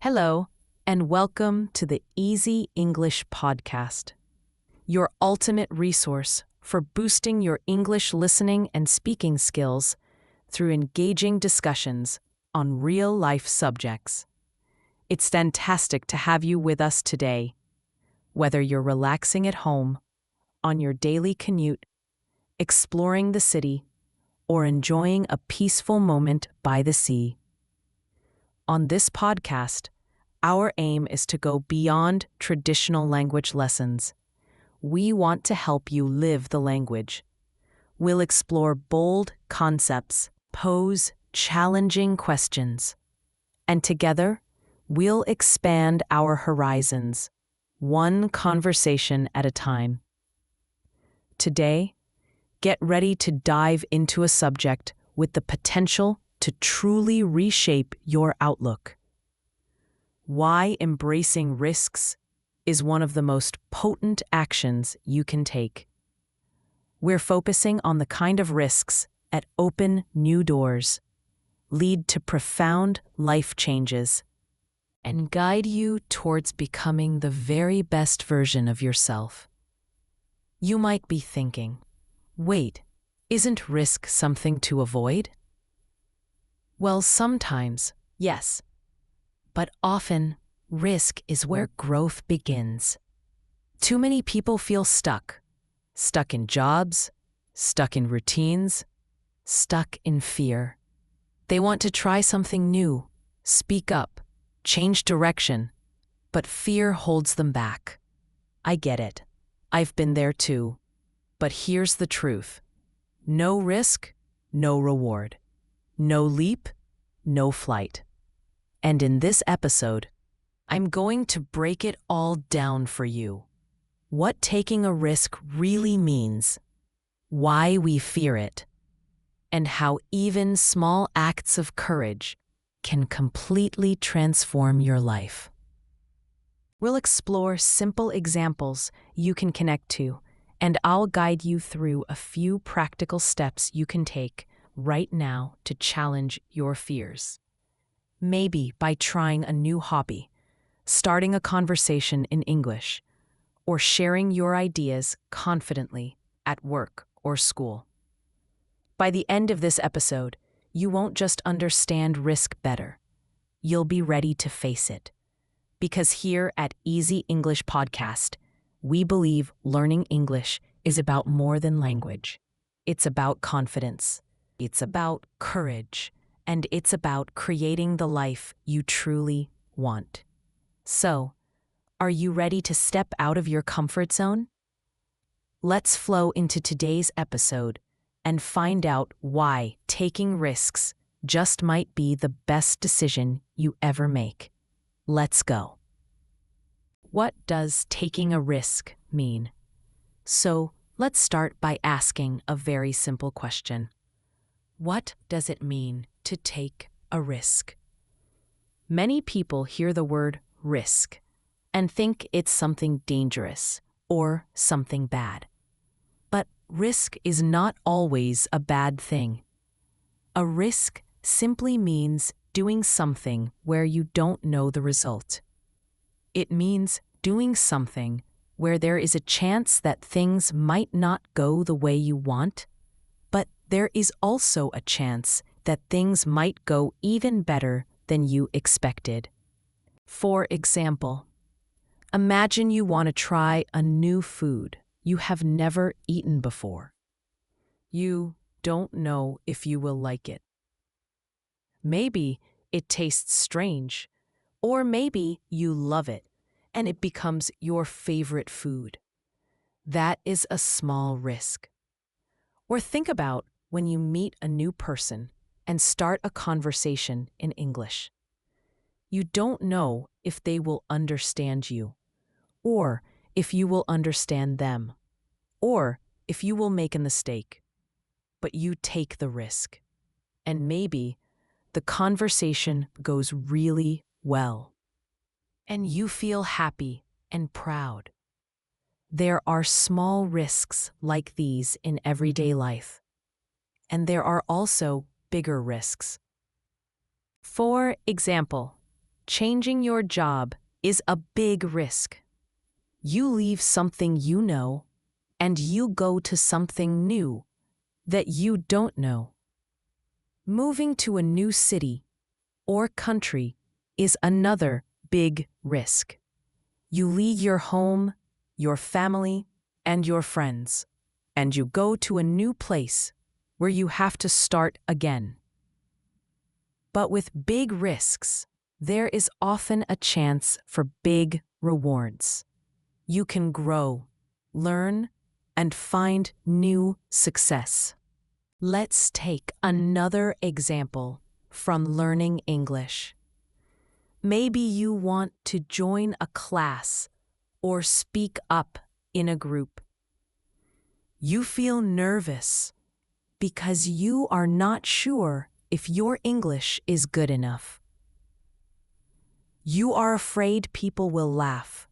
Hello, and welcome to the Easy English Podcast, your ultimate resource for boosting your English listening and speaking skills through engaging discussions on real-life subjects. It's fantastic to have you with us today. Whether you're relaxing at home, on your daily commute, exploring the city, or enjoying a peaceful moment by the sea. On this podcast, our aim is to go beyond traditional language lessons. We want to help you live the language. We'll explore bold concepts, pose challenging questions, and together, we'll expand our horizons, one conversation at a time. Today, get ready to dive into a subject with the potential to truly reshape your outlook. Why embracing risks is one of the most potent actions you can take. We're focusing on the kind of risks that open new doors, lead to profound life changes, and guide you towards becoming the very best version of yourself. You might be thinking, wait, isn't risk something to avoid? Well, sometimes, yes. But often, risk is where growth begins. Too many people feel stuck in jobs, stuck in routines, stuck in fear. They want to try something new, speak up, change direction, but fear holds them back. I get it. I've been there too. But here's the truth. No risk, no reward. No leap, no flight. And in this episode, I'm going to break it all down for you. What taking a risk really means, why we fear it, and how even small acts of courage can completely transform your life. We'll explore simple examples you can connect to, and I'll guide you through a few practical steps you can take right now to challenge your fears. Maybe by trying a new hobby, starting a conversation in English, or sharing your ideas confidently at work or school. By the end of this episode, you won't just understand risk better. You'll be ready to face it. Because here at Easy English Podcast, we believe learning English is about more than language. It's about confidence. It's about courage. And it's about creating the life you truly want. So, are you ready to step out of your comfort zone? Let's flow into today's episode and find out why taking risks just might be the best decision you ever make. Let's go. What does taking a risk mean? So, let's start by asking a very simple question. What does it mean to take a risk? Many people hear the word risk and think it's something dangerous or something bad. But risk is not always a bad thing. A risk simply means doing something where you don't know the result. It means doing something where there is a chance that things might not go the way you want, but there is also a chance that things might go even better than you expected. For example, imagine you want to try a new food you have never eaten before. You don't know if you will like it. Maybe it tastes strange, or maybe you love it and it becomes your favorite food. That is a small risk. Or think about when you meet a new person and start a conversation in English. You don't know if they will understand you, or if you will understand them, or if you will make a mistake. But you take the risk, and maybe the conversation goes really well, and you feel happy and proud. There are small risks like these in everyday life, and there are also bigger risks. For example, changing your job is a big risk. You leave something you know and you go to something new that you don't know. Moving to a new city or country is another big risk. You leave your home, your family, and your friends, and you go to a new place where you have to start again. But with big risks, there is often a chance for big rewards. You can grow, learn, and find new success. Let's take another example from learning English. Maybe you want to join a class or speak up in a group. You feel nervous because you are not sure if your English is good enough. You are afraid people will laugh,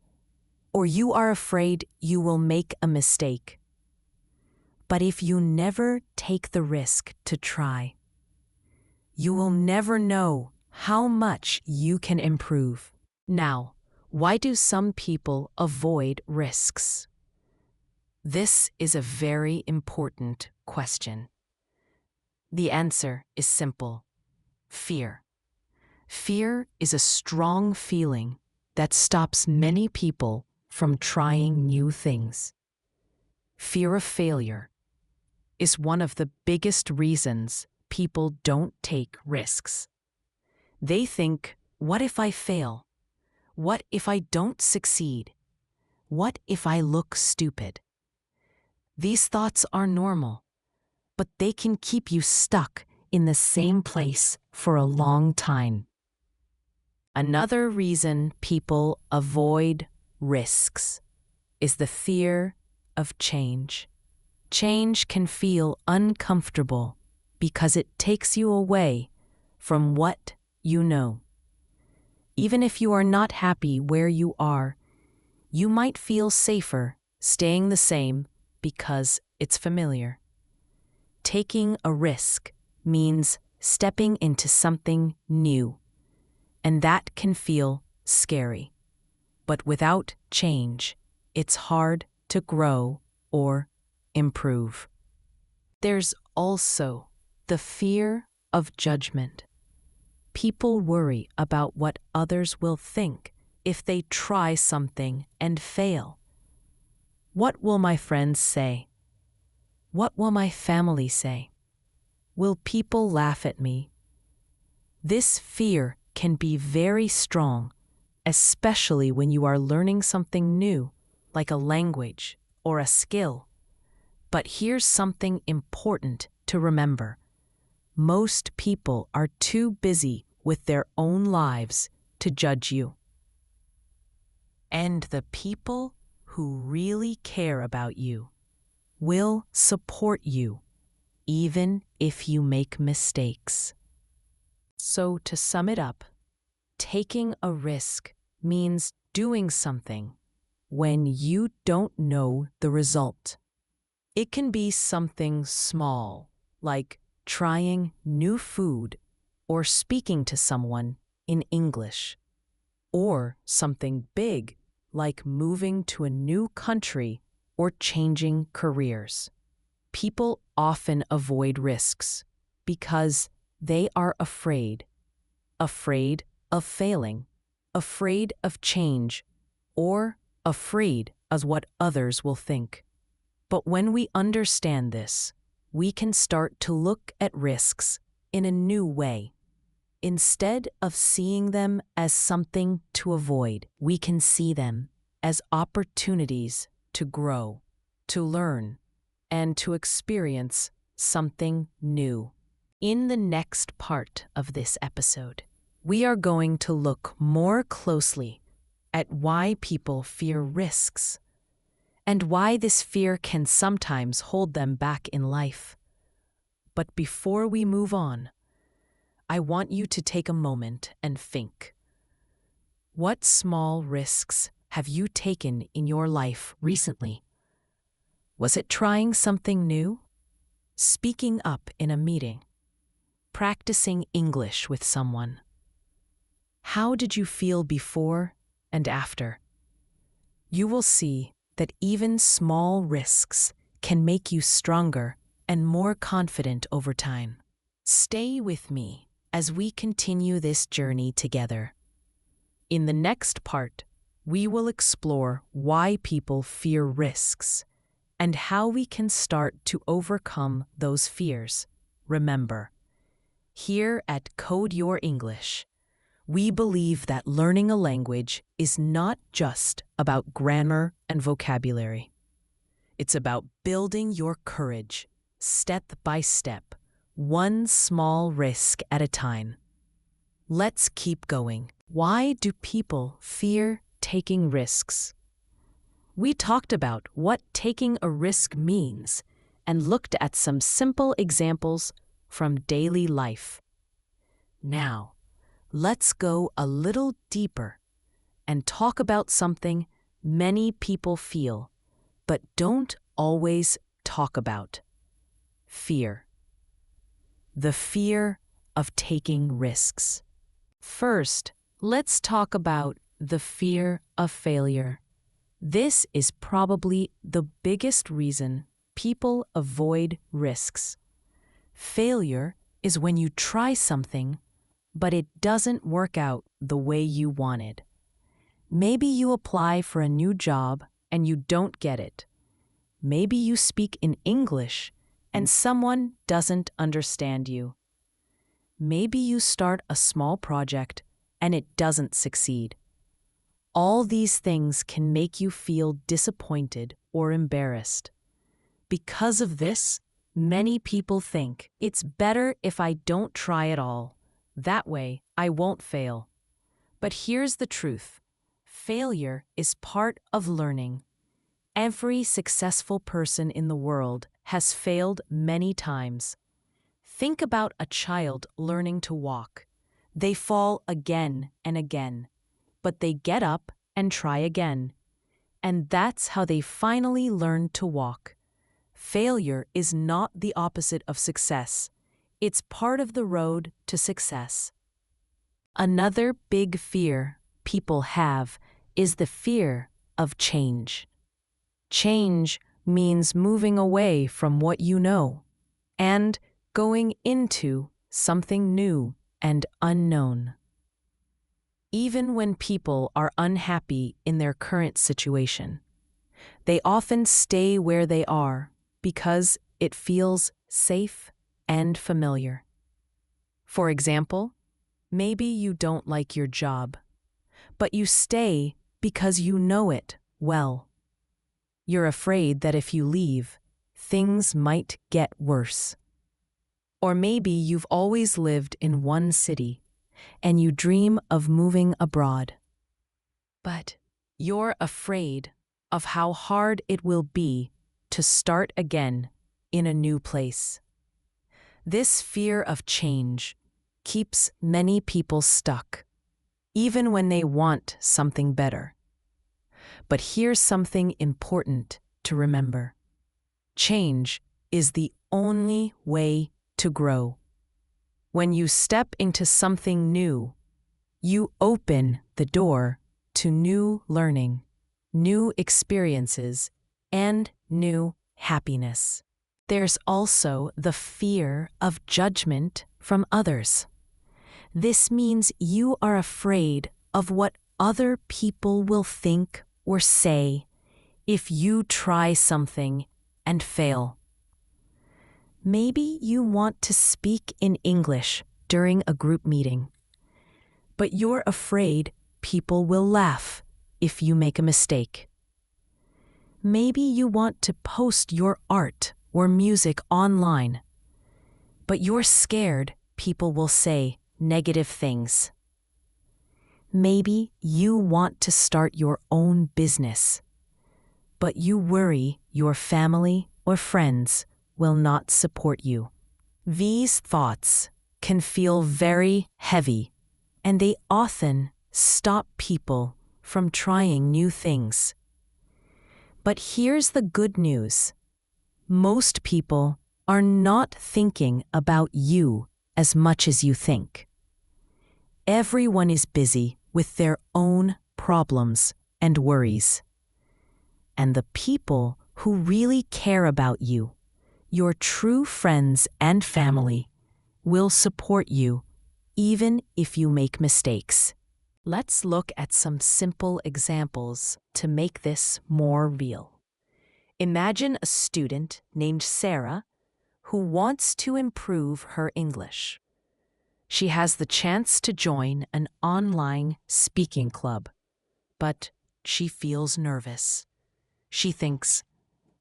or you are afraid you will make a mistake. But if you never take the risk to try, you will never know how much you can improve. Now, why do some people avoid risks? This is a very important question. The answer is simple: fear. Fear is a strong feeling that stops many people from trying new things. Fear of failure is one of the biggest reasons people don't take risks. They think, what if I fail? What if I don't succeed? What if I look stupid? These thoughts are normal, but they can keep you stuck in the same place for a long time. Another reason people avoid risks is the fear of change. Change can feel uncomfortable because it takes you away from what you know. Even if you are not happy where you are, you might feel safer staying the same because it's familiar. Taking a risk means stepping into something new, and that can feel scary. But without change, it's hard to grow or improve. There's also the fear of judgment. People worry about what others will think if they try something and fail. What will my friends say? What will my family say? Will people laugh at me? This fear can be very strong, especially when you are learning something new, like a language or a skill. But here's something important to remember. Most people are too busy with their own lives to judge you. And the people who really care about you will support you, even if you make mistakes. So to sum it up, taking a risk means doing something when you don't know the result. It can be something small, like trying new food or speaking to someone in English, or something big, like moving to a new country or changing careers. People often avoid risks because they are afraid of failing, afraid of change, or afraid of what others will think. But when we understand this, we can start to look at risks in a new way. Instead of seeing them as something to avoid, we can see them as opportunities to grow, to learn, and to experience something new. In the next part of this episode, we are going to look more closely at why people fear risks and why this fear can sometimes hold them back in life. But before we move on, I want you to take a moment and think. What small risks have you taken in your life recently? Was it trying something new? Speaking up in a meeting? Practicing English with someone? How did you feel before and after? You will see that even small risks can make you stronger and more confident over time. Stay with me as we continue this journey together. In the next part, we will explore why people fear risks and how we can start to overcome those fears. Remember, here at Code Your English, we believe that learning a language is not just about grammar and vocabulary. It's about building your courage, step by step, one small risk at a time. Let's keep going. Why do people fear taking risks? We talked about what taking a risk means and looked at some simple examples from daily life. Now, let's go a little deeper and talk about something many people feel but don't always talk about: fear. The fear of taking risks. First, let's talk about the fear of failure. This is probably the biggest reason people avoid risks. Failure is when you try something, but it doesn't work out the way you wanted. Maybe you apply for a new job and you don't get it. Maybe you speak in English and someone doesn't understand you. Maybe you start a small project and it doesn't succeed. All these things can make you feel disappointed or embarrassed. Because of this, many people think it's better if I don't try at all. That way, I won't fail. But here's the truth. Failure is part of learning. Every successful person in the world has failed many times. Think about a child learning to walk. They fall again and again, but they get up and try again. And that's how they finally learn to walk. Failure is not the opposite of success. It's part of the road to success. Another big fear people have is the fear of change. Change means moving away from what you know and going into something new and unknown. Even when people are unhappy in their current situation, they often stay where they are because it feels safe and familiar. For example, maybe you don't like your job, but you stay because you know it well. You're afraid that if you leave, things might get worse. Or maybe you've always lived in one city and you dream of moving abroad. But you're afraid of how hard it will be to start again in a new place. This fear of change keeps many people stuck, even when they want something better. But here's something important to remember. Change is the only way to grow. When you step into something new, you open the door to new learning, new experiences, and new happiness. There's also the fear of judgment from others. This means you are afraid of what other people will think or say if you try something and fail. Maybe you want to speak in English during a group meeting, but you're afraid people will laugh if you make a mistake. Maybe you want to post your art or music online, but you're scared people will say negative things. Maybe you want to start your own business, but you worry your family or friends will not support you. These thoughts can feel very heavy, and they often stop people from trying new things. But here's the good news. Most people are not thinking about you as much as you think. Everyone is busy with their own problems and worries. And the people who really care about you, your true friends and family, will support you even if you make mistakes. Let's look at some simple examples to make this more real. Imagine a student named Sarah who wants to improve her English. She has the chance to join an online speaking club, but she feels nervous. She thinks,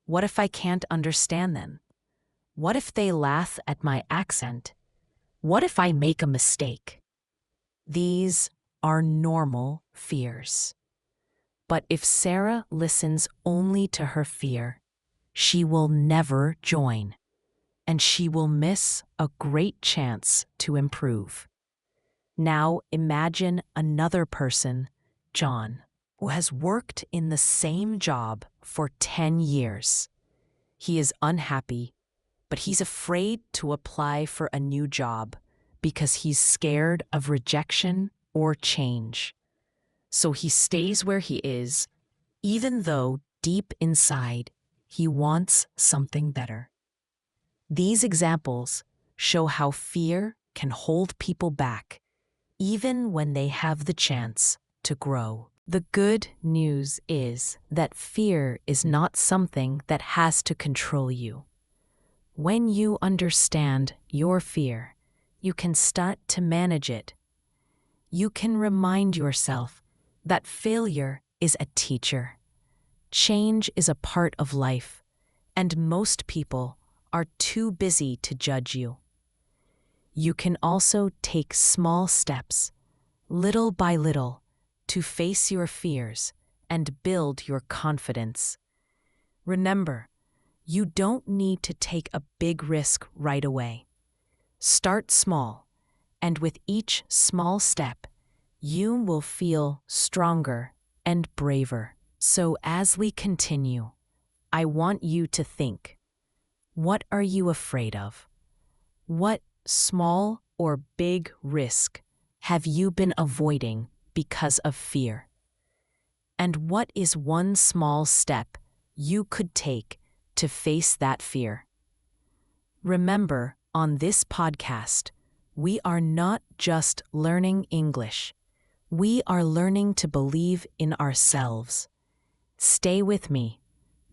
what if I can't understand them? What if they laugh at my accent? What if I make a mistake? These are normal fears. But if Sarah listens only to her fear, she will never join, and she will miss a great chance to improve. Now imagine another person, John, who has worked in the same job for 10 years. He is unhappy, but he's afraid to apply for a new job because he's scared of rejection or change. So he stays where he is, even though deep inside he wants something better. These examples show how fear can hold people back, even when they have the chance to grow. The good news is that fear is not something that has to control you. When you understand your fear, you can start to manage it. You can remind yourself that failure is a teacher. Change is a part of life, and most people are too busy to judge you. You can also take small steps, little by little, to face your fears and build your confidence. Remember, you don't need to take a big risk right away. Start small, and with each small step, you will feel stronger and braver. So as we continue, I want you to think, what are you afraid of? What small or big risk have you been avoiding because of fear? And what is one small step you could take to face that fear? Remember, on this podcast, we are not just learning English. We are learning to believe in ourselves. Stay with me,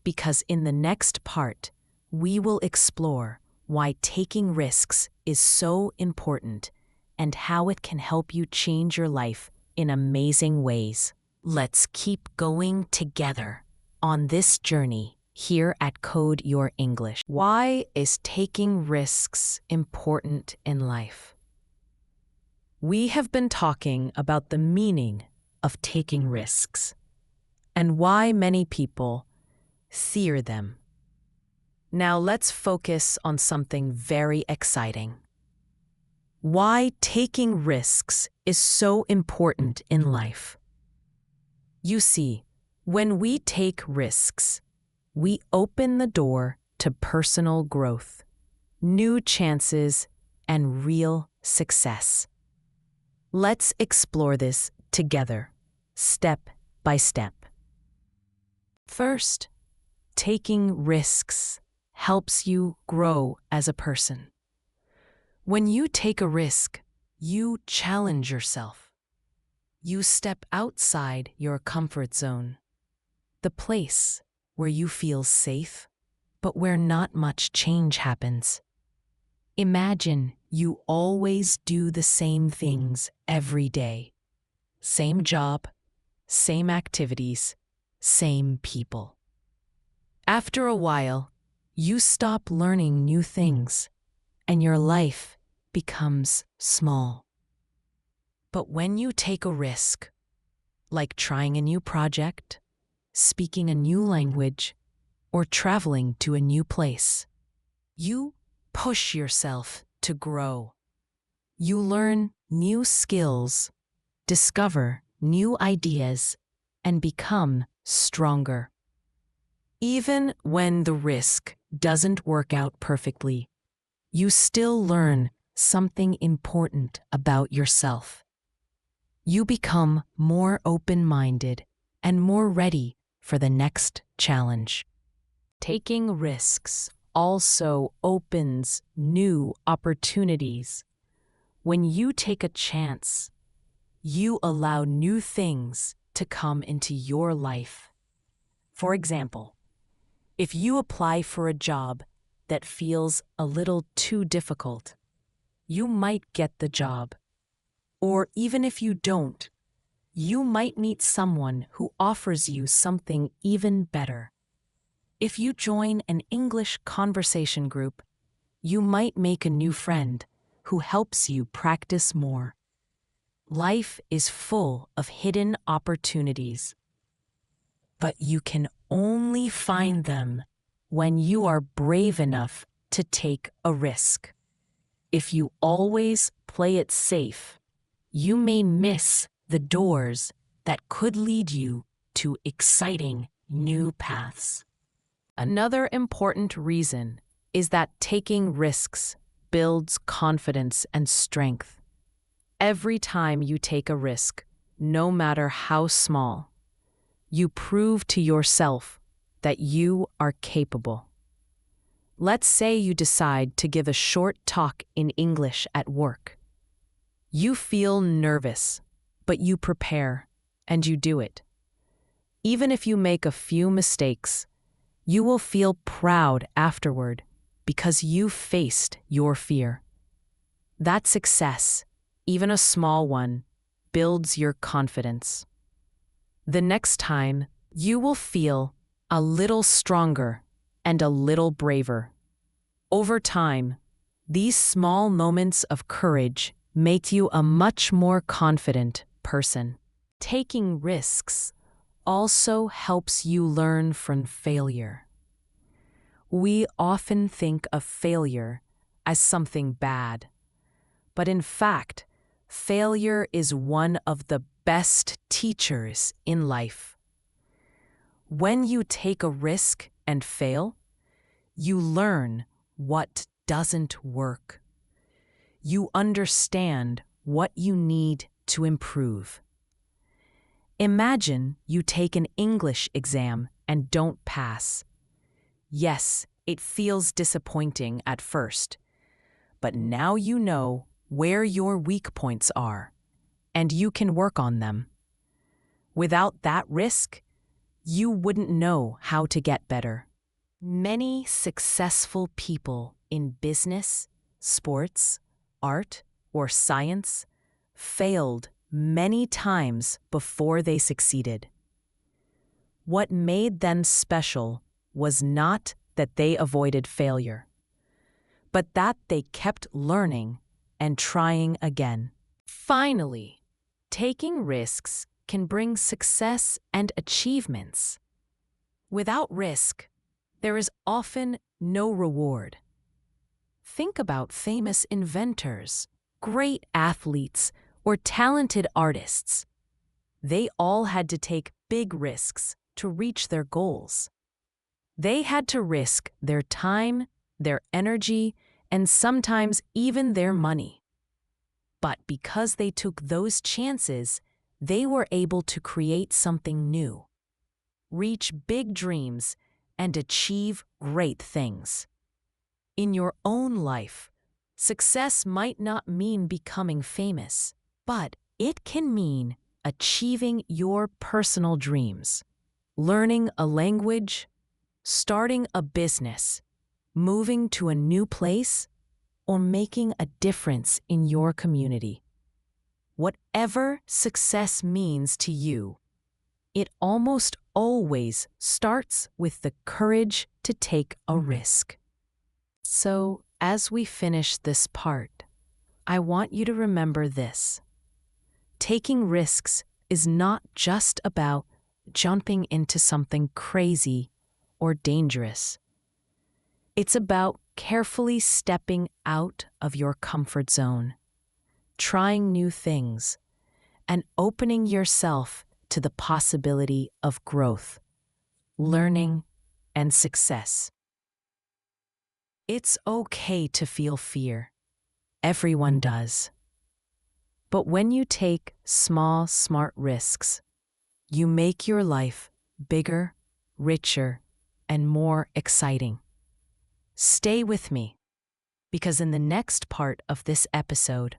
because in the next part, we will explore why taking risks is so important and how it can help you change your life in amazing ways. Let's keep going together on this journey here at Code Your English. Why is taking risks important in life? We have been talking about the meaning of taking risks and why many people fear them. Now let's focus on something very exciting. Why taking risks is so important in life. You see, when we take risks, we open the door to personal growth, new chances, and real success. Let's explore this together, step by step. First, taking risks helps you grow as a person. When you take a risk, you challenge yourself. You step outside your comfort zone, the place where you feel safe, but where not much change happens. Imagine you always do the same things every day. Same job, same activities, same people. After a while, you stop learning new things, and your life becomes small. But when you take a risk, like trying a new project, speaking a new language, or traveling to a new place, you push yourself to grow. You learn new skills, discover new ideas, and become stronger. Even when the risk doesn't work out perfectly, you still learn something important about yourself. you become more open-minded and more ready for the next challenge. Taking risks also opens new opportunities. When you take a chance, you allow new things to come into your life. For example, if you apply for a job that feels a little too difficult, you might get the job. Or even if you don't, you might meet someone who offers you something even better. If you join an English conversation group, you might make a new friend who helps you practice more. Life is full of hidden opportunities, but you can only find them when you are brave enough to take a risk. If you always play it safe, you may miss the doors that could lead you to exciting new paths. Another important reason is that taking risks builds confidence and strength. Every time you take a risk, no matter how small, you prove to yourself that you are capable. Let's say you decide to give a short talk in English at work. You feel nervous, but you prepare and you do it. Even if you make a few mistakes, you will feel proud afterward because you faced your fear. That success, even a small one, builds your confidence. The next time, you will feel a little stronger and a little braver. Over time, these small moments of courage make you a much more confident person. Taking risks also helps you learn from failure. We often think of failure as something bad, but in fact, failure is one of the best teachers in life. When you take a risk and fail, you learn what doesn't work. You understand what you need to improve. Imagine you take an English exam and don't pass. Yes, it feels disappointing at first, but now you know where your weak points are, and you can work on them. Without that risk, you wouldn't know how to get better. Many successful people in business, sports, art, or science failed many times before they succeeded. What made them special was not that they avoided failure, but that they kept learning and trying again. Finally, taking risks can bring success and achievements. Without risk, there is often no reward. Think about famous inventors, great athletes, or talented artists. They all had to take big risks to reach their goals. They had to risk their time, their energy, and sometimes even their money. But because they took those chances, they were able to create something new, reach big dreams, and achieve great things. In your own life, success might not mean becoming famous, but it can mean achieving your personal dreams, learning a language, starting a business, moving to a new place, or making a difference in your community. Whatever success means to you, it almost always starts with the courage to take a risk. So, as we finish this part, I want you to remember this. Taking risks is not just about jumping into something crazy or dangerous. It's about carefully stepping out of your comfort zone, trying new things, and opening yourself to the possibility of growth, learning, and success. It's okay to feel fear. Everyone does. But when you take small, smart risks, you make your life bigger, richer, and more exciting. Stay with me, because in the next part of this episode,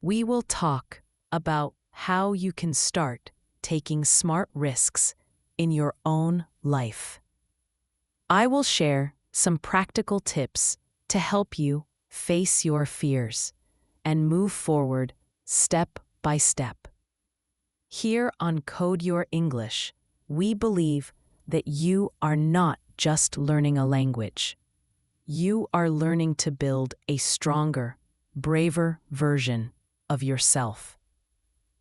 we will talk about how you can start taking smart risks in your own life. I will share some practical tips to help you face your fears and move forward step by step. Here on Code Your English, we believe that you are not just learning a language. You are learning to build a stronger, braver version of yourself.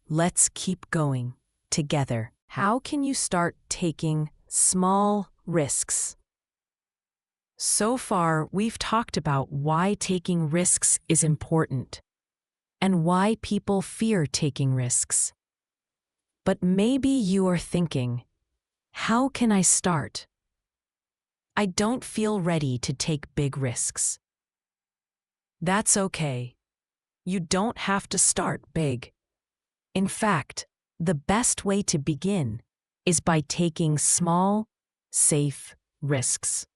Let's keep going together. How can you start taking small risks? So far, we've talked about why taking risks is important and why people fear taking risks. But maybe you are thinking, how can I start? I don't feel ready to take big risks. That's okay. You don't have to start big. In fact, the best way to begin is by taking small, safe risks.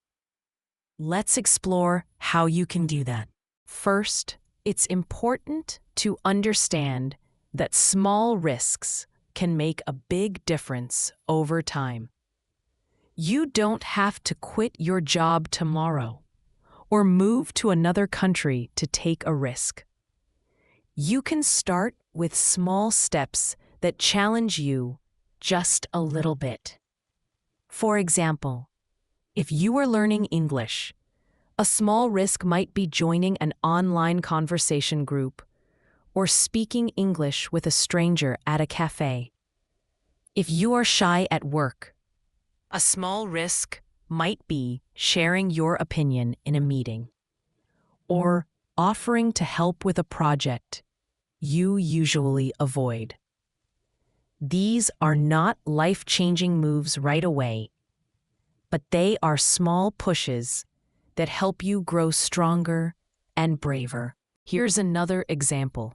Let's explore how you can do that. First, it's important to understand that small risks can make a big difference over time. You don't have to quit your job tomorrow or move to another country to take a risk. You can start with small steps that challenge you just a little bit. For example, if you are learning English, a small risk might be joining an online conversation group or speaking English with a stranger at a cafe. If you are shy at work, a small risk might be sharing your opinion in a meeting or offering to help with a project you usually avoid. These are not life-changing moves right away, but they are small pushes that help you grow stronger and braver. Here's another example.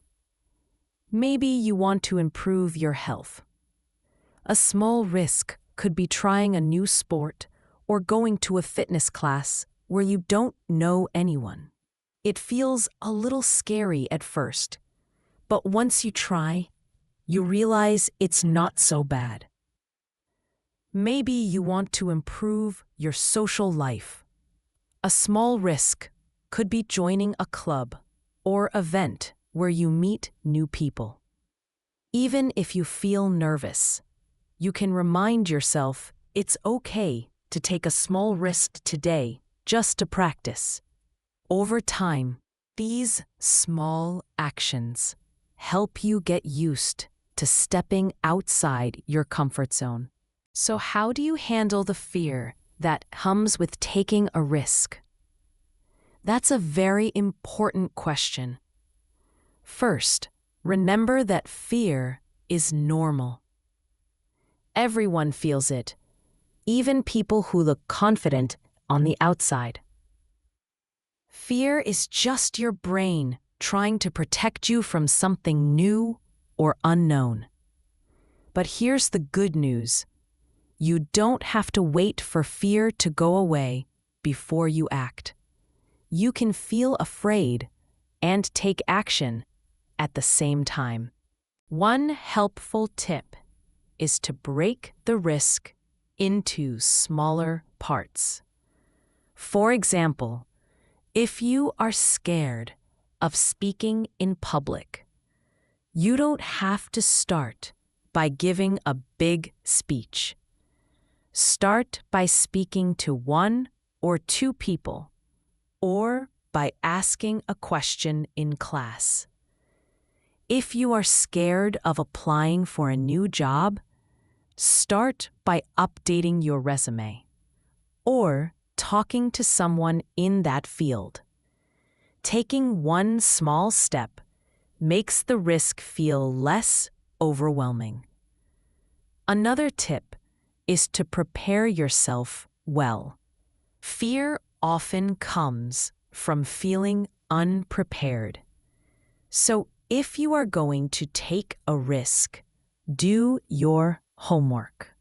Maybe you want to improve your health. A small risk could be trying a new sport or going to a fitness class where you don't know anyone. It feels a little scary at first, but once you try, you realize it's not so bad. Maybe you want to improve your social life. A small risk could be joining a club or event where you meet new people. Even if you feel nervous, you can remind yourself it's okay to take a small risk today just to practice. Over time, these small actions help you get used to stepping outside your comfort zone. So how do you handle the fear that comes with taking a risk? That's a very important question. First, remember that fear is normal. Everyone feels it, even people who look confident on the outside. Fear is just your brain trying to protect you from something new or unknown. But here's the good news. You don't have to wait for fear to go away before you act. You can feel afraid and take action at the same time. One helpful tip is to break the risk into smaller parts. For example, if you are scared of speaking in public, you don't have to start by giving a big speech. Start by speaking to 1 or 2 people, or by asking a question in class. If you are scared of applying for a new job, start by updating your resume, or talking to someone in that field. Taking one small step makes the risk feel less overwhelming. Another tip is to prepare yourself well. Fear often comes from feeling unprepared. So If you are going to take a risk, do your homework.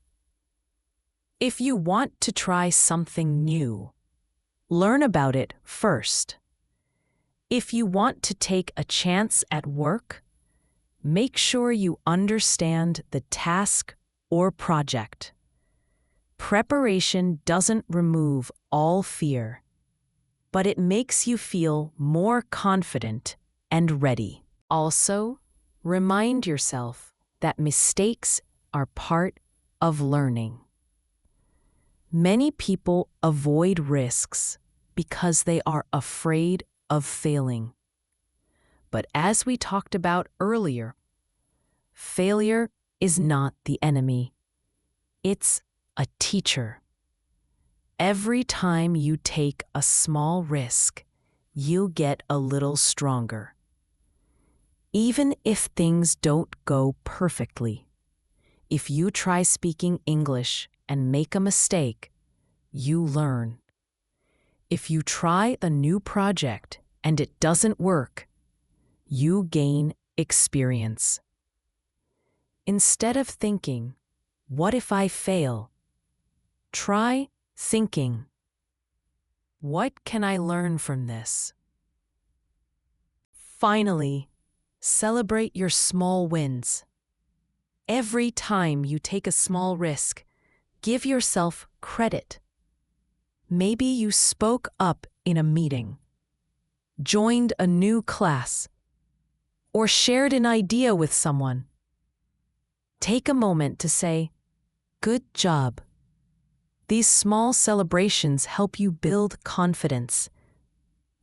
If you want to try something new, learn about it first. If you want to take a chance at work, make sure you understand the task or project. Preparation doesn't remove all fear, but it makes you feel more confident and ready. Also, remind yourself that mistakes are part of learning. Many people avoid risks because they are afraid of failing. But as we talked about earlier, failure is not the enemy. It's a teacher. Every time you take a small risk, you get a little stronger. Even if things don't go perfectly, if you try speaking English and make a mistake, you learn. If you try a new project and it doesn't work, you gain experience. Instead of thinking, "What if I fail?" try thinking, "What can I learn from this?" Finally, celebrate your small wins. Every time you take a small risk, give yourself credit. Maybe you spoke up in a meeting, joined a new class, or shared an idea with someone. Take a moment to say, "Good job." These small celebrations help you build confidence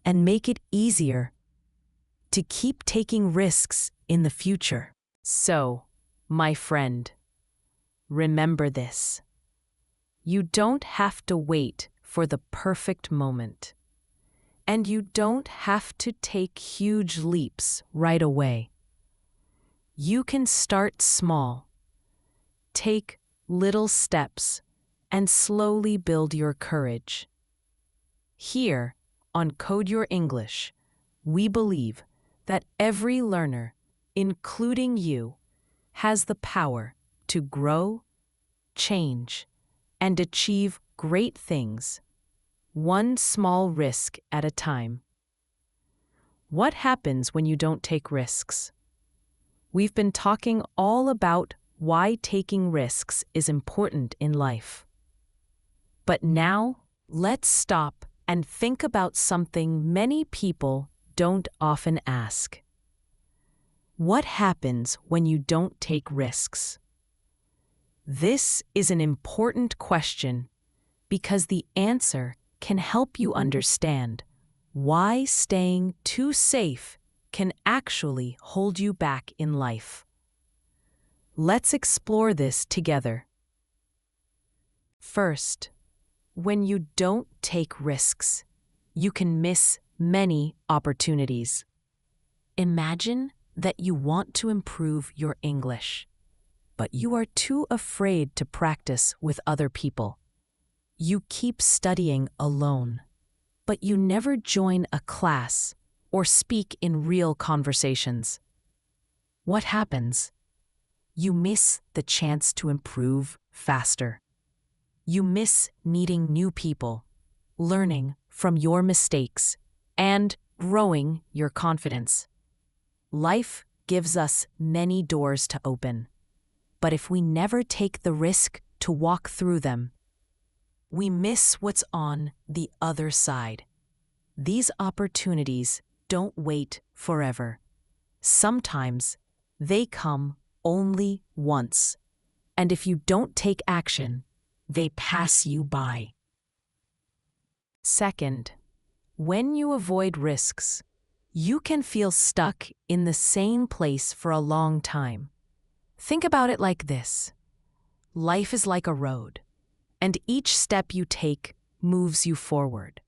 and make it easier to keep taking risks in the future. So, my friend, remember this. You don't have to wait for the perfect moment, and you don't have to take huge leaps right away. You can start small, take little steps, and slowly build your courage. Here, on Code Your English, we believe that every learner, including you, has the power to grow, change, and achieve great things, one small risk at a time. What happens when you don't take risks? We've been talking all about why taking risks is important in life. But now, let's stop and think about something many people don't often ask. What happens when you don't take risks? This is an important question because the answer can help you understand why staying too safe can actually hold you back in life. Let's explore this together. First, when you don't take risks, you can miss many opportunities. Imagine that you want to improve your English, but you are too afraid to practice with other people. You keep studying alone, but you never join a class or speak in real conversations. What happens? You miss the chance to improve faster. You miss meeting new people, learning from your mistakes, and growing your confidence. Life gives us many doors to open, but if we never take the risk to walk through them, we miss what's on the other side. These opportunities don't wait forever. Sometimes they come only once, and if you don't take action, they pass you by. Second, when you avoid risks, you can feel stuck in the same place for a long time. Think about it like this. Life is like a road, and each step you take moves you forward.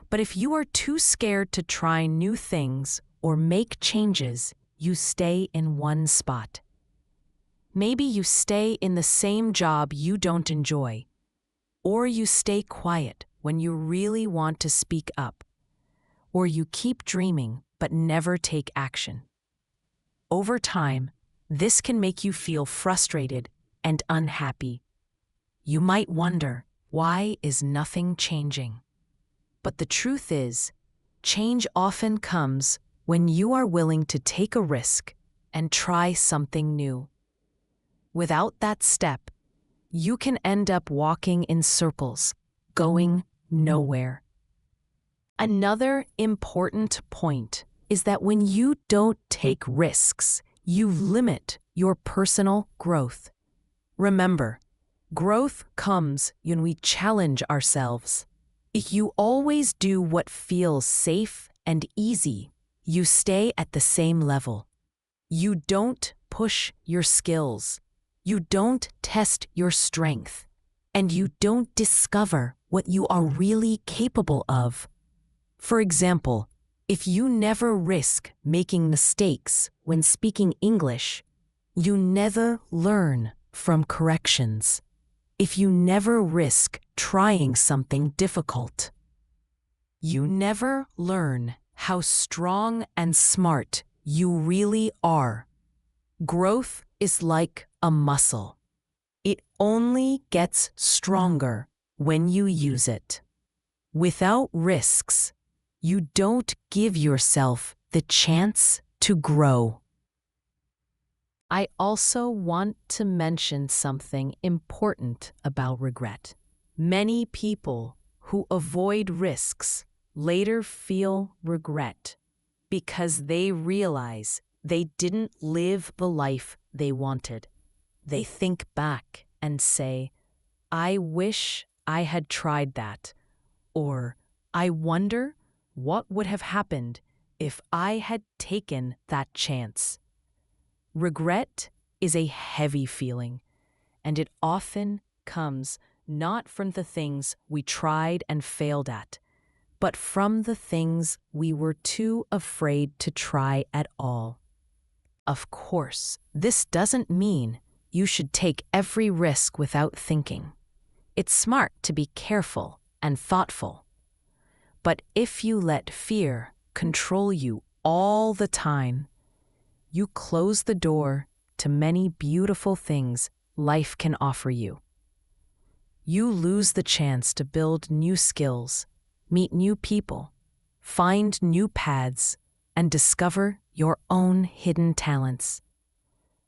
But if you are too scared to try new things or make changes, you stay in one spot. Maybe you stay in the same job you don't enjoy, or you stay quiet when you really want to speak up, or you keep dreaming but never take action. over time, this can make you feel frustrated and unhappy. You might wonder, why is nothing changing? But the truth is, change often comes when you are willing to take a risk and try something new. Without that step, you can end up walking in circles, going nowhere. Another important point is that when you don't take risks, you limit your personal growth. Remember, growth comes when we challenge ourselves. If you always do what feels safe and easy, you stay at the same level. You don't push your skills. You don't test your strength. And you don't discover what you are really capable of. For example, if you never risk making mistakes when speaking English, you never learn from corrections. If you never risk trying something difficult, you never learn how strong and smart you really are. Growth is like a muscle. It only gets stronger when you use it. Without risks, you don't give yourself the chance to grow. I also want to mention something important about regret. Many people who avoid risks later feel regret because they realize they didn't live the life they wanted. They think back and say, I wish I had tried that, or I wonder what would have happened if I had taken that chance. Regret is a heavy feeling, and it often comes not from the things we tried and failed at, but from the things we were too afraid to try at all. Of course, this doesn't mean you should take every risk without thinking. It's smart to be careful and thoughtful. But if you let fear control you all the time, you close the door to many beautiful things life can offer you. You lose the chance to build new skills, meet new people, find new paths, and discover your own hidden talents.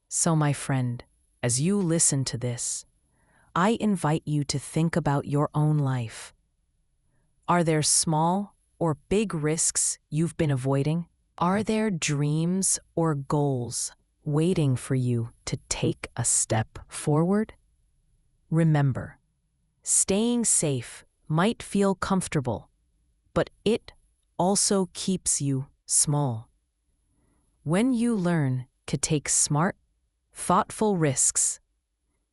So, my friend, as you listen to this, I invite you to think about your own life. Are there small or big risks you've been avoiding? Are there dreams or goals waiting for you to take a step forward? Remember, staying safe might feel comfortable, but it also keeps you small. When you learn to take smart, thoughtful risks,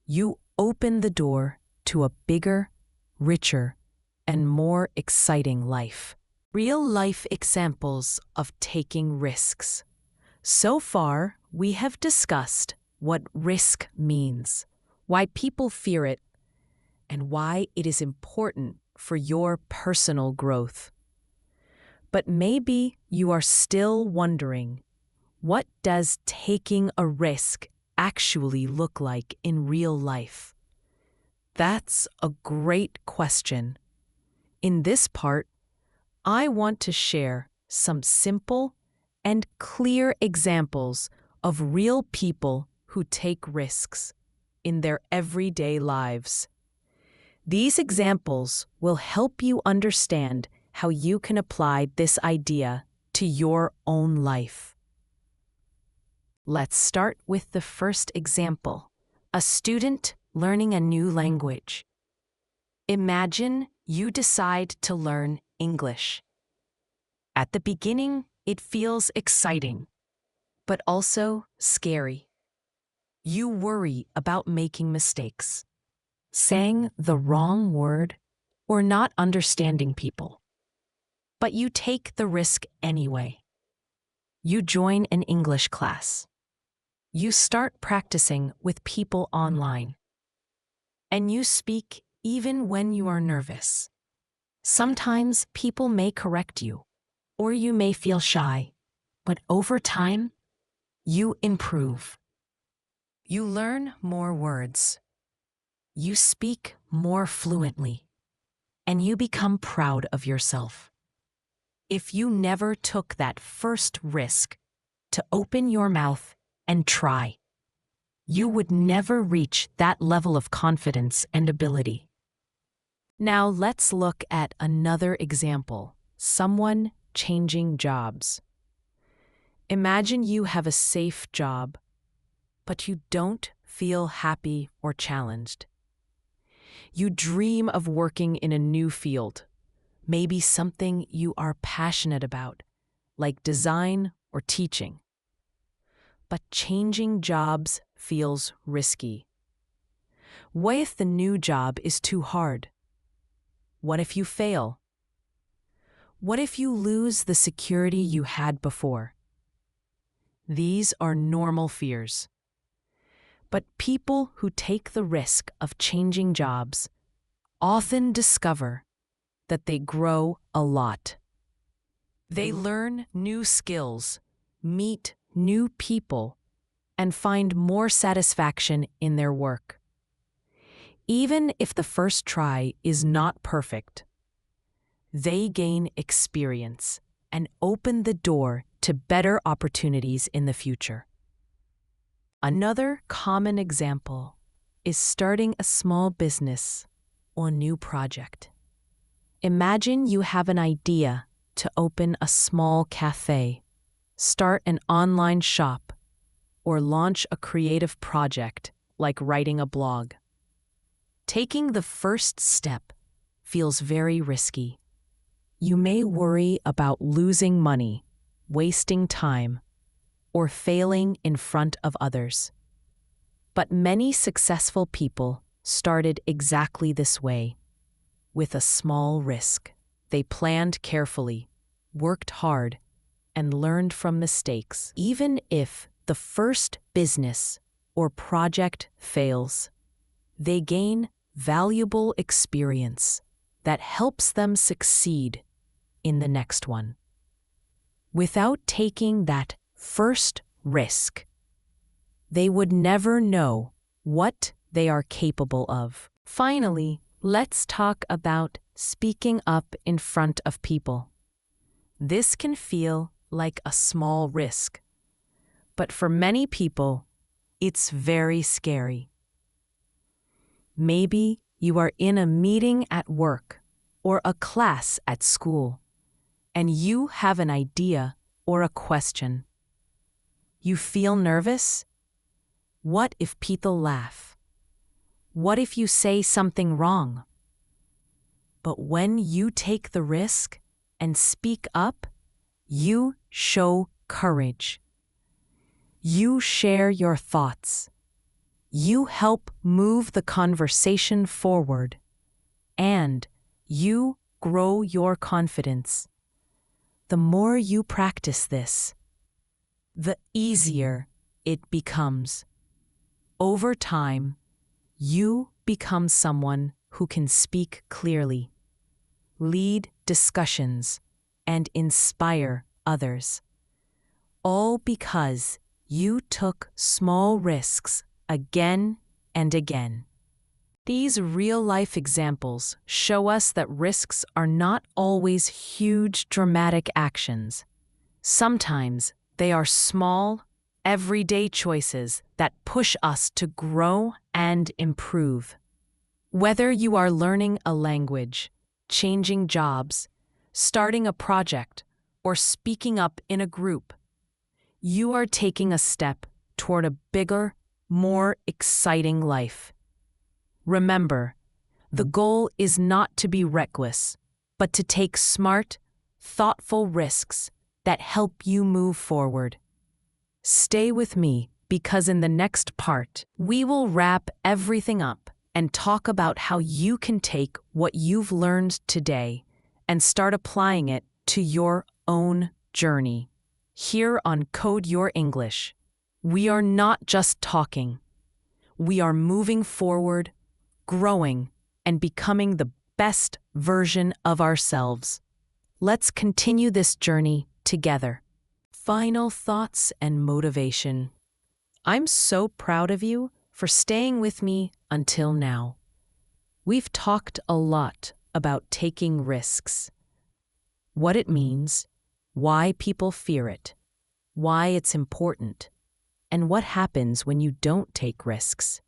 you open the door to a bigger, richer, and more exciting life. Real-life examples of taking risks. So far, we have discussed what risk means, why people fear it, and why it is important for your personal growth. But maybe you are still wondering, what does taking a risk actually look like in real life? That's a great question. In this part, I want to share some simple and clear examples of real people who take risks in their everyday lives. These examples will help you understand how you can apply this idea to your own life. Let's start with the first example, a student learning a new language. Imagine you decide to learn English. At the beginning, it feels exciting, but also scary. You worry about making mistakes, saying the wrong word, or not understanding people. But you take the risk anyway. You join an English class. You start practicing with people online. And you speak even when you are nervous. Sometimes people may correct you, or you may feel shy, but over time, You improve. You learn more words. You speak more fluently. And you become proud of yourself. If you never took that first risk to open your mouth and try, you would never reach that level of confidence and ability. Now let's look at another example, someone changing jobs. Imagine you have a safe job, but you don't feel happy or challenged. You dream of working in a new field, maybe something you are passionate about, like design or teaching. But changing jobs feels risky. What if the new job is too hard? What if you fail? What if you lose the security you had before? These are normal fears. But people who take the risk of changing jobs often discover that they grow a lot. They learn new skills, meet new people, and find more satisfaction in their work. Even if the first try is not perfect, they gain experience and open the door to better opportunities in the future. Another common example is starting a small business or new project. Imagine you have an idea to open a small cafe, start an online shop, or launch a creative project like writing a blog. Taking the first step feels very risky. You may worry about losing money, wasting time, or failing in front of others. But many successful people started exactly this way, with a small risk. They planned carefully, worked hard, and learned from mistakes. Even if the first business or project fails, they gain valuable experience that helps them succeed in the next one. Without taking that first risk, they would never know what they are capable of. Finally, let's talk about speaking up in front of people. This can feel like a small risk, but for many people, it's very scary. Maybe you are in a meeting at work or a class at school, and you have an idea or a question. You feel nervous? What if people laugh? What if you say something wrong? But when you take the risk and speak up, you show courage. You share your thoughts. You help move the conversation forward. And you grow your confidence. The more you practice this, the easier it becomes. Over time, you become someone who can speak clearly, lead discussions, and inspire others. All because you took small risks again and again. These real-life examples show us that risks are not always huge, dramatic actions. Sometimes they are small, everyday choices that push us to grow and improve. Whether you are learning a language, changing jobs, starting a project, or speaking up in a group, you are taking a step toward a bigger, more exciting life. Remember, the goal is not to be reckless, but to take smart, thoughtful risks that help you move forward. Stay with me because in the next part, we will wrap everything up and talk about how you can take what you've learned today and start applying it to your own journey. Here on Code Your English, we are not just talking. We are moving forward, growing, and becoming the best version of ourselves. Let's continue this journey together. final thoughts and motivation. I'm so proud of you for staying with me until now. We've talked a lot about taking risks, what it means, why people fear it, why it's important, and what happens when you don't take risks.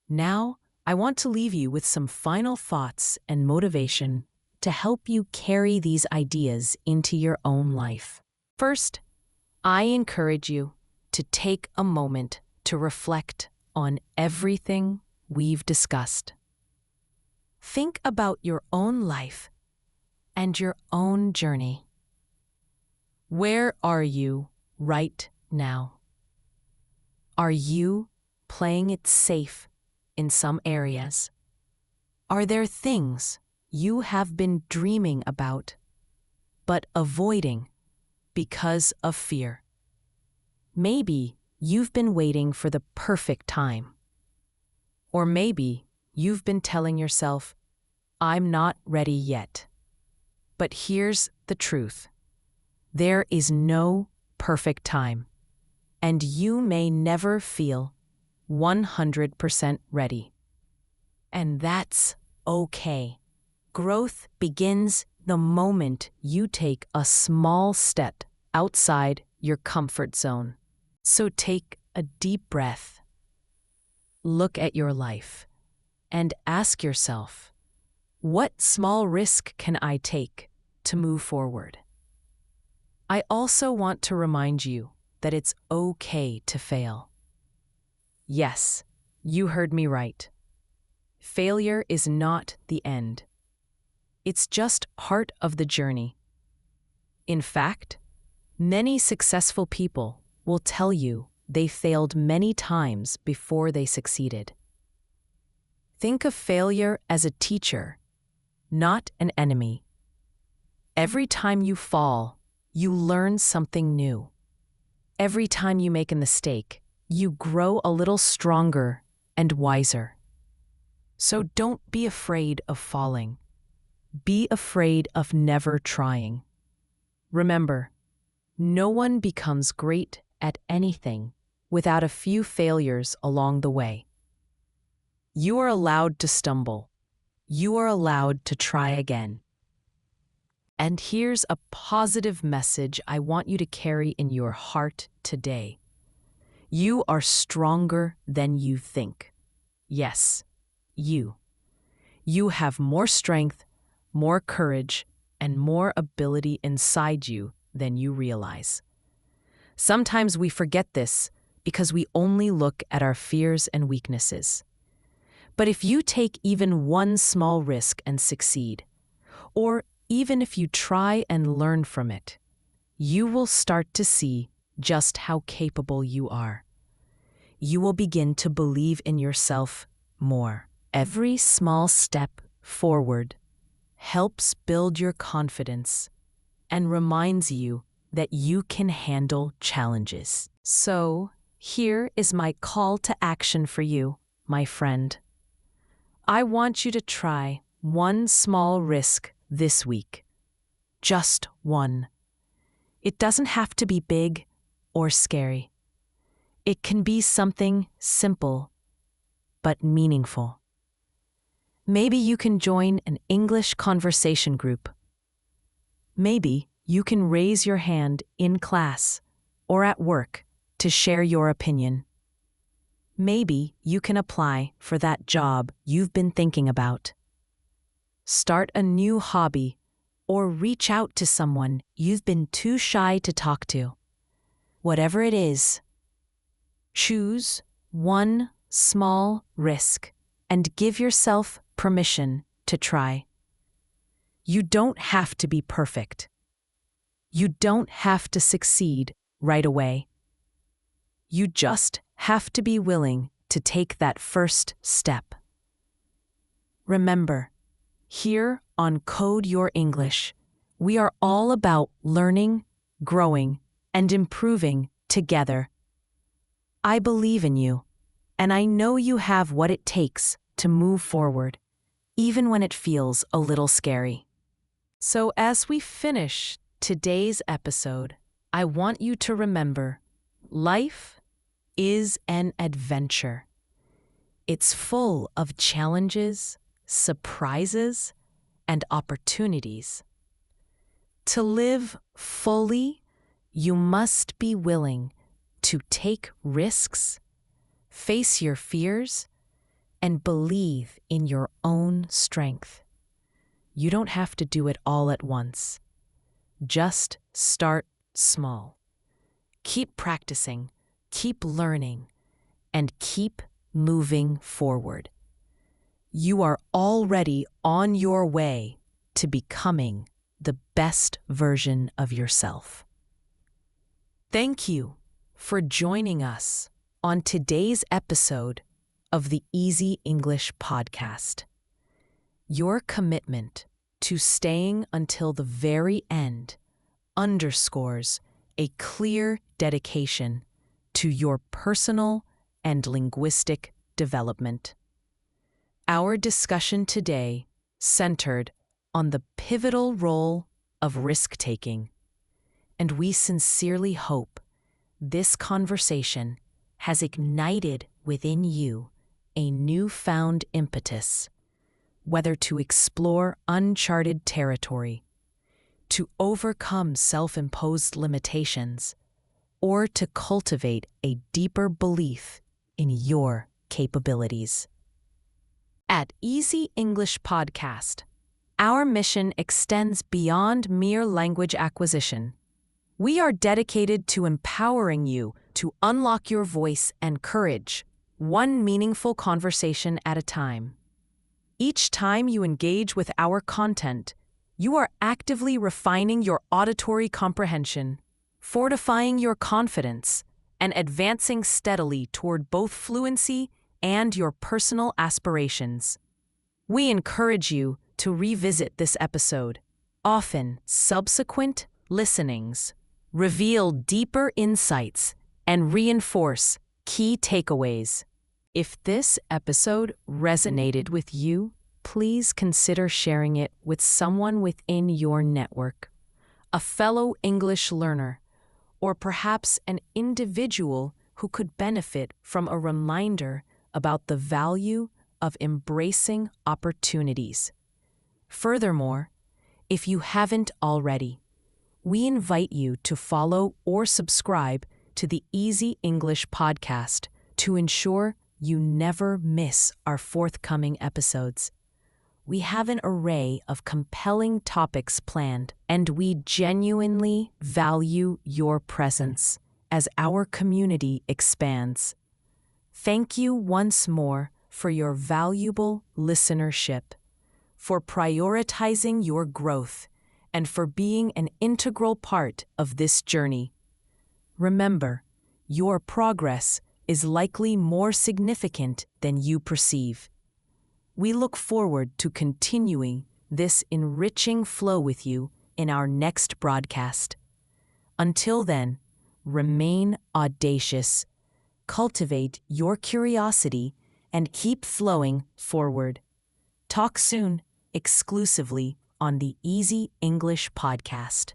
Now, I want to leave you with some final thoughts and motivation to help you carry these ideas into your own life. First, I encourage you to take a moment to reflect on everything we've discussed. Think about your own life and your own journey. Where are you right now? Are you playing it safe in some areas? Are there things you have been dreaming about but avoiding because of fear? Maybe you've been waiting for the perfect time. Or maybe you've been telling yourself, I'm not ready yet. But here's the truth. There is no perfect time, and you may never feel 100% ready. And that's okay. Growth begins the moment you take a small step outside your comfort zone. So take a deep breath, look at your life, and ask yourself, what small risk can I take to move forward? I also want to remind you that it's okay to fail. Yes, you heard me right. Failure is not the end. It's just part of the journey. In fact, many successful people will tell you they failed many times before they succeeded. Think of failure as a teacher, not an enemy. Every time you fall, you learn something new. Every time you make a mistake, you grow a little stronger and wiser. So don't be afraid of falling. Be afraid of never trying. Remember, no one becomes great at anything without a few failures along the way. You are allowed to stumble. You are allowed to try again. And here's a positive message I want you to carry in your heart today. You are stronger than you think. Yes, you. You have more strength, more courage, and more ability inside you than you realize. Sometimes we forget this because we only look at our fears and weaknesses. But if you take even one small risk and succeed, or even if you try and learn from it, you will start to see just how capable you are. You will begin to believe in yourself more. Every small step forward helps build your confidence and reminds you that you can handle challenges. So, here is my call to action for you, my friend. I want you to try one small risk this week. Just one. It doesn't have to be big or scary. It can be something simple but meaningful. Maybe you can join an English conversation group. Maybe you can raise your hand in class or at work to share your opinion. Maybe you can apply for that job you've been thinking about. Start a new hobby or reach out to someone you've been too shy to talk to. Whatever it is, choose one small risk and give yourself permission to try. You don't have to be perfect. You don't have to succeed right away. You just have to be willing to take that first step. Remember, here on Code Your English, we are all about learning, growing, and improving together. I believe in you, and I know you have what it takes to move forward, even when it feels a little scary. So as we finish today's episode, I want you to remember, life is an adventure. It's full of challenges, surprises, and opportunities. To live fully, you must be willing to take risks, face your fears, and believe in your own strength. You don't have to do it all at once. Just start small. Keep practicing, keep learning, and keep moving forward. You are already on your way to becoming the best version of yourself. Thank you for joining us on today's episode of the Easy English Podcast. Your commitment to staying until the very end underscores a clear dedication to your personal and linguistic development. Our discussion today centered on the pivotal role of risk-taking, and we sincerely hope this conversation has ignited within you a newfound impetus, whether to explore uncharted territory, to overcome self-imposed limitations, or to cultivate a deeper belief in your capabilities. At Easy English Podcast, our mission extends beyond mere language acquisition. We are dedicated to empowering you to unlock your voice and courage, one meaningful conversation at a time. Each time you engage with our content, you are actively refining your auditory comprehension, fortifying your confidence, and advancing steadily toward both fluency and your personal aspirations. We encourage you to revisit this episode. Often, subsequent listenings reveal deeper insights and reinforce key takeaways. If this episode resonated with you, please consider sharing it with someone within your network, a fellow English learner, or perhaps an individual who could benefit from a reminder about the value of embracing opportunities. Furthermore, if you haven't already, we invite you to follow or subscribe to the Easy English Podcast to ensure you never miss our forthcoming episodes. We have an array of compelling topics planned, and we genuinely value your presence as our community expands. Thank you once more for your valuable listenership, for prioritizing your growth, and for being an integral part of this journey. Remember, your progress is likely more significant than you perceive. We look forward to continuing this enriching flow with you in our next broadcast. Until then, remain audacious, cultivate your curiosity, and keep flowing forward. Talk soon, exclusively on the Easy English Podcast.